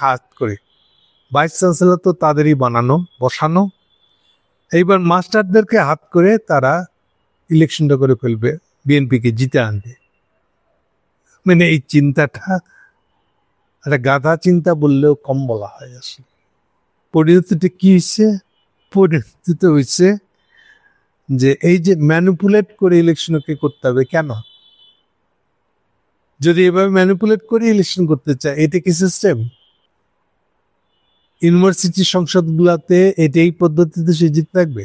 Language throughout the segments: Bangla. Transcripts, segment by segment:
হাত করে, ভাইস চ্যান্সেলর তো তাদেরই বানানো বসানো, এইবার মাস্টারদেরকে হাত করে তারা ইলেকশনটা করে ফেলবে বিএনপিকে জিতে আনবে। মানে এই চিন্তাটা একটা গাধা চিন্তা বললেও কম বলা হয়। আসলে পরিণতিটা কি হয়েছে? পরিণতিতে হয়েছে যে এই যে ম্যানিপুলেট করে ইলেকশনকে করতে হবে। কেন? যদি এভাবে ম্যানিপুলেট করে ইলেকশন করতে চায়, এটা কি সিস্টেম? ইউনিভার্সিটি সংসদগুলাতে এই পদ্ধতিতে সে জিতে থাকবে?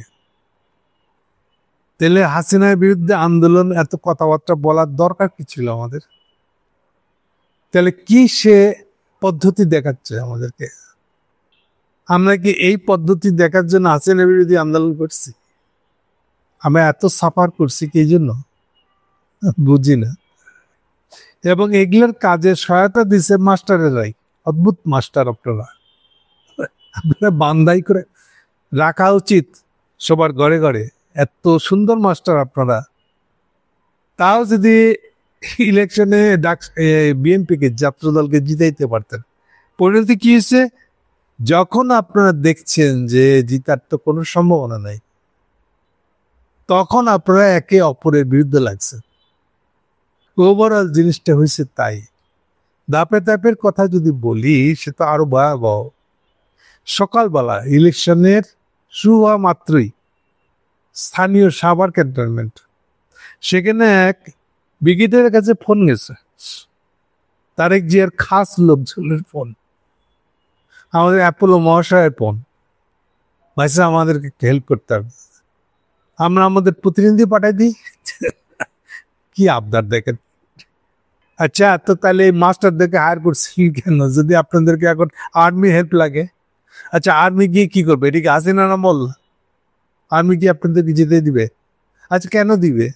তাহলে হাসিনার বিরুদ্ধে আন্দোলন এত কথাবার্তা বলার দরকার কি ছিল আমাদের? তাহলে কি সে পদ্ধতি দেখাচ্ছে আমাদেরকে? আমরা কি এই পদ্ধতি দেখার জন্য হাসিনা বিরোধী আন্দোলন করছি? আমরা এত সাফার করছি কি জন্য বুঝি না। এবং এগুলোর কাজে সহায়তা দিচ্ছে মাস্টারেরাই। অদ্ভুত মাস্টার আপনারা। আপনারা বান্দাই করে রাখা উচিত সবার ঘরে ঘরে। এত সুন্দর মাস্টার আপনারা, তাও যদি ইলেকশনে বিএনপিকে ছাত্রদলকে জিতাইতে পারতেন। পরিণতি কি হয়েছে? যখন আপনারা দেখছেন যে জিতার তো কোনো সম্ভাবনা নাই, তখন আপনারা একে অপরের বিরুদ্ধে লাগছে। ওভারঅল জিনিসটা হয়েছে তাই। ধাপে ধাপের কথা যদি বলি, সে তো আরো ভয়াবহ। সকালবেলা ইলেকশনের শুরু হওয়া মাত্রই স্থানীয় সাভার ক্যান্টনমেন্ট, সেখানে এক ব্রিগেডিয়ারের কাছে ফোন গেছে, তারেক জিয়ার খাস লোকজনের ফোন, আমাদের অ্যাপোলো মহাশয়ের ফোন। ভাইসা আমাদেরকে হেল্প করতে হবে, আমরা আমাদের প্রতিনিধি পাঠাই দিই। কি আবদার দেখেন। আচ্ছা, তো তাহলে এই মাস্টারদেরকে হায়ার করছি কেন যদি আপনাদেরকে এখন আর্মি হেল্প লাগে? আচ্ছা, আর্মি গিয়ে কি করবে? এটিকে হাসিনা আমল? আর্মি কি আপনাদেরকে যেতে দিবে? আচ্ছা, কেন দিবে?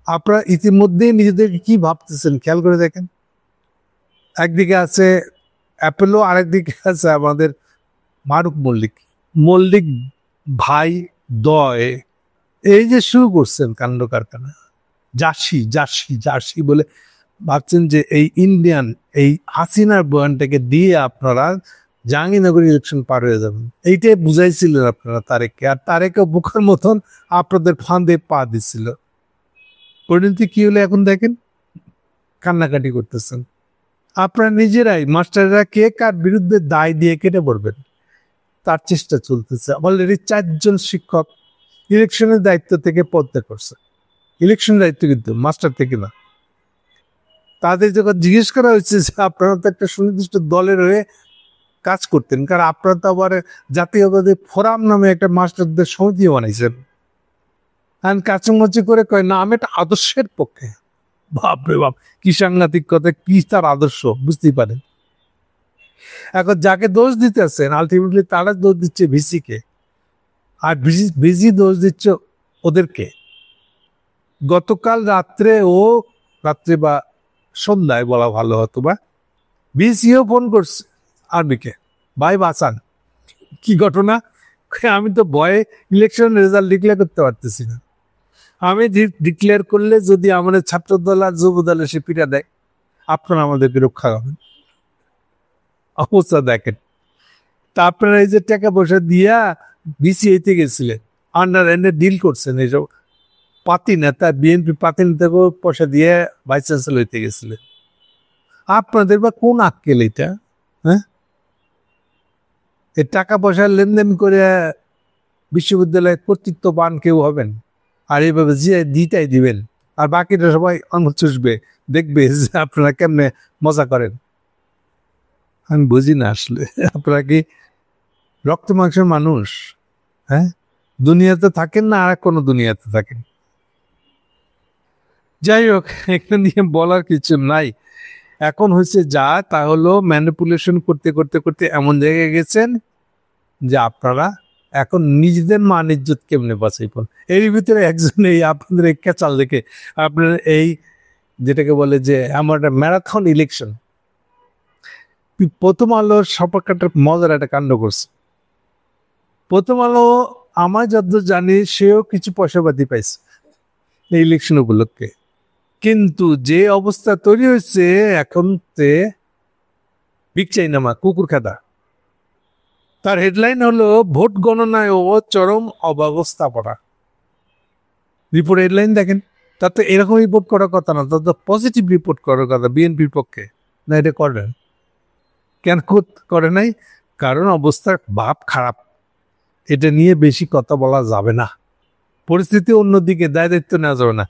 আপনারা ইতিমধ্যেই নিজেদেরকে কি ভাবতেছেন খেয়াল করে দেখেন। একদিকে আছে অ্যাপোলো, আরেকদিকে আছে আমাদের মারুফ মল্লিক। মল্লিক ভাই দয় এই যে শুরু করছেন কাণ্ড কারখানা, জার্সি জার্সি জার্সি বলে ভাবছেন যে এই ইন্ডিয়ান এই হাসিনার বয়ানটাকে দিয়ে আপনারা জাহাঙ্গীরনগর ইলেকশন পার হয়ে যাবেন। এইটাই বুঝাইছিলেন আপনারা তারেককে, আর তারেকও বোকার মতন আপনাদের ফাঁদে পা দিছিল। পরিণতি কি হলো এখন দেখেন, কান্নাকাটি করতেছেন। আপনারা নিজেরাই মাস্টাররা কে কার বিরুদ্ধে দায় দিয়ে কেটে পড়বেন তার চেষ্টা চলতেছে। অলরেডি 4 জন শিক্ষক ইলেকশনের দায়িত্ব থেকে পদত্যাগ করছে। ইলেকশন দায়িত্ব কিন্তু মাস্টার থেকে না। তাদের যখন জিজ্ঞেস করা হয়েছে যে আপনারা তো একটা সুনির্দিষ্ট দলের হয়ে কাজ করতেন, কারণ আপনারা তো আবার জাতীয়বাদী ফোরাম নামে একটা মাস্টারদের সমিতি বানাইছেন, কাছামাছি করে কয় না আমি একটা আদর্শের পক্ষে। বাপরে বাপ, কি সাংঘাতিক কথা, কি তার আদর্শ বুঝতেই পারেন। এখন যাকে দোষ দিতেছেন আলটিমেটলি তারা দোষ দিচ্ছে ভিসিকে, আর ভিসি দোষ দিচ্ছে ওদেরকে। গতকাল রাত্রে বা সন্ধ্যায় বলা ভালো হতো, বা ভিসিও ফোন করছে আর্মিকে, ভাই বাঁচান। কি ঘটনা? আমি তো ভয়ে ইলেকশন রেজাল্ট ডিক্লেয়ার করতে পারতেছি না। আমি ডিক্লেয়ার করলে যদি আমাদের ছাত্র দল আর যুব দলে সে পিটা দেয়, আপনারা আমাদেরকে রক্ষা করবেন। অবস্থা দেখেন। তা আপনারা এই যে টাকা পয়সা দিয়া বিসিআইতে গেছিলেন, আন্ডার এন্ডে ডিল করছেন, এইসব পাতি নেতা বিএনপি পাতি নেতাকেও পয়সা দিয়ে ভাইস চ্যান্সেলর হইতে গেছিলেন। আপনাদের বা কোন আক্কেল এটা? হ্যাঁ, এই টাকা পয়সা লেনদেন করে বিশ্ববিদ্যালয়ের কর্তৃত্ববান কেউ হবেন, আর এইভাবে যে দিটাই দিবেন, আর বাকিটা সবাই আঙুল চুষবে, দেখবে যে আপনারা কেমনে মজা করেন। আমি বুঝি না আসলে আপনারা কি রক্ত মাংসের মানুষ? হ্যাঁ, দুনিয়াতে থাকেন না আর কোনো দুনিয়াতে থাকেন? যাই হোক, এখানে নিয়ে বলার কিছু নাই। এখন হচ্ছে যা তা হলো ম্যানিপুলেশন করতে করতে করতে এমন জায়গায় গেছেন যে আপনারা এখন নিজেদের মান ইজ্জত কেমনে বাঁচাই পান। এর ভিতরে একজন এই আপনাদের এই ক্যাচাল দেখে আপনার এই যেটাকে বলে যে আমার একটা ম্যারাথন ইলেকশন, প্রথম আলোর সপাকাটার মজার একটা কাণ্ড করছে। প্রথম আলো আমার যতদূর জানি সেও কিছু পয়সাপাতি পাইছে এই ইলেকশন উপলক্ষে, কিন্তু যে অবস্থা তৈরি হয়েছে এখন বিগ চাইনামা, কুকুর খেদা। তার হেডলাইন হলো ভোট গণনায় ও চরম অব্যবস্থাপনা। রিপোর্ট হেডলাইন দেখেন, তার তো এরকম রিপোর্ট করার কথা না, তার তো পজিটিভ রিপোর্ট করার কথা বিএনপির পক্ষে। না, এটা করেন কেন? করে নাই কারণ অবস্থা ভাব খারাপ, এটা নিয়ে বেশি কথা বলা যাবে না, পরিস্থিতি অন্যদিকে, দায়িত্ব নেওয়া যাবে না।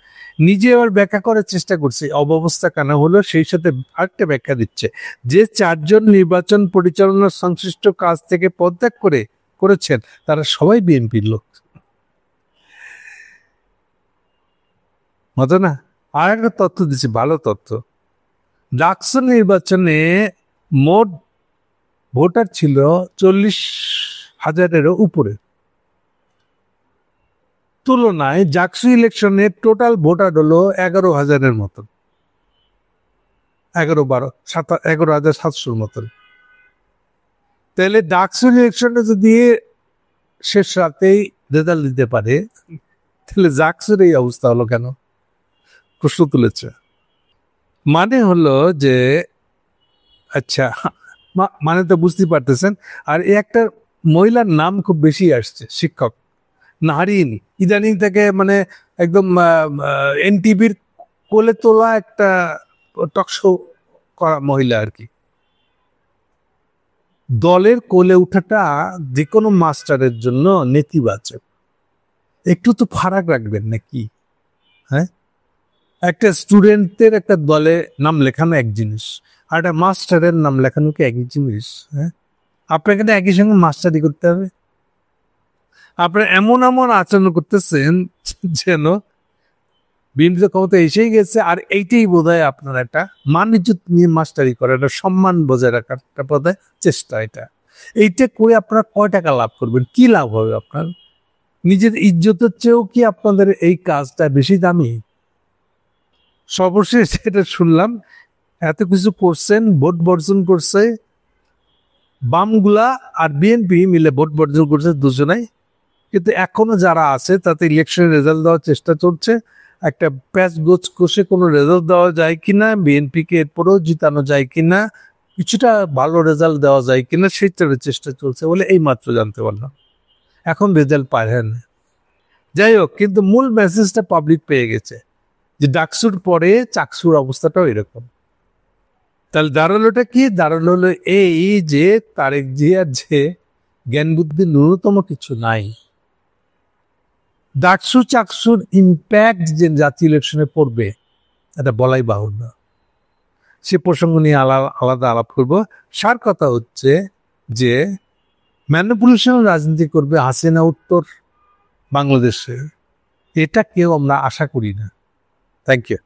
নিজে আবার ব্যাখ্যা করার চেষ্টা করছে অব্যবস্থা কেন হলো, সেই সাথে আরেকটা ব্যাখ্যা দিচ্ছে যে 4 জন নির্বাচন পরিচালনার সংশ্লিষ্ট কাজ থেকে পদত্যাগ করেছেন তারা সবাই বিএনপির লোক। মতো না? আর একটা তথ্য দিচ্ছি, ভালো তথ্য। ডাকসু নির্বাচনে মোট ভোটার ছিল 40,000-এরও উপরে। তুলনায় জাকসু ইলেকশনে টোটাল ভোটার হলো 11,000-এর মতন, 11,700-র মতন। তাহলে ডাকসু ইলেকশনে যদি শেষ রাতেই রেজাল্ট দিতে পারে, তাহলে জাকসুর এই অবস্থা হলো কেন? প্রশ্ন তুলেছে। মানে হলো যে, আচ্ছা, মানে তো বুঝতে পারতেছেন। আর এই একটা মহিলার নাম খুব বেশি আসছে, শিক্ষক নারিন, ইদানিং থেকে মানে একদম এনটিভির কোলে তোলা একটা টকশো করা মহিলা আর কি। দলের কোলে উঠাটা যে কোনো মাস্টারের জন্য নেতিবাচক। একটু তো ফারাক রাখবেন নাকি? হ্যাঁ, একটা স্টুডেন্টের একটা দলে নাম লেখানো এক জিনিস, আর একটা মাস্টারের নাম লেখানো কি একই জিনিস? হ্যাঁ, আপনাকে তো একই সঙ্গে মাস্টারি করতে হবে। আপনারা এমন এমন আচরণ করতেছেন যেন বিএনপি ক্ষমতা এসেই গেছে, আর এইটাই বোধ হয় আপনার একটা মান ইজ্জত নিয়ে মাস্টারি করে, একটা সম্মান বজায় রাখার একটা বোধ হয় চেষ্টা। এইটা করে আপনারা কয় টাকা লাভ করবেন? কি লাভ হবে আপনার? নিজের ইজ্জতের চেয়েও কি আপনাদের এই কাজটা বেশি দামি? সর্বশেষ এটা শুনলাম, এত কিছু করছেন, ভোট বর্জন করছে বামগুলা আর বিএনপি মিলে, ভোট বর্জন করছে দুজনাই, কিন্তু এখনো যারা আছে তাতে ইলেকশনের রেজাল্ট দেওয়ার চেষ্টা চলছে। একটা প্যাচ গোছ কষে কোনো রেজাল্ট দেওয়া যায় কিনা, বিএনপিকে এরপরেও জিতানো যায় কিনা, কিছুটা ভালো রেজাল্ট দেওয়া যায় কিনা, সেটার চেষ্টা চলছে বলে এই মাত্র জানতে পারলাম। এখন রেজাল্ট পায় না, যাই হোক, কিন্তু মূল মেসেজটা পাবলিক পেয়ে গেছে যে ডাকসুর পরে চাকসুর অবস্থাটাও এরকম। তাহলে দাঁড়ালোটা কি? দাঁড়ালো হলো এই যে তারেক জিয়ার যে জ্ঞান বুদ্ধি ন্যূনতম কিছু নাই। ডাকসু চাকসুর ইম্প্যাক্ট যে জাতীয় ইলেকশনে পড়বে এটা বলাই বাহুল্য। সে প্রসঙ্গ নিয়ে আলাদা আলাপ করবো। সার কথা হচ্ছে যে ম্যানিপুলেশন রাজনীতি করবে হাসিনা উত্তর বাংলাদেশে, এটা কেউ আমরা আশা করি না। Thank you.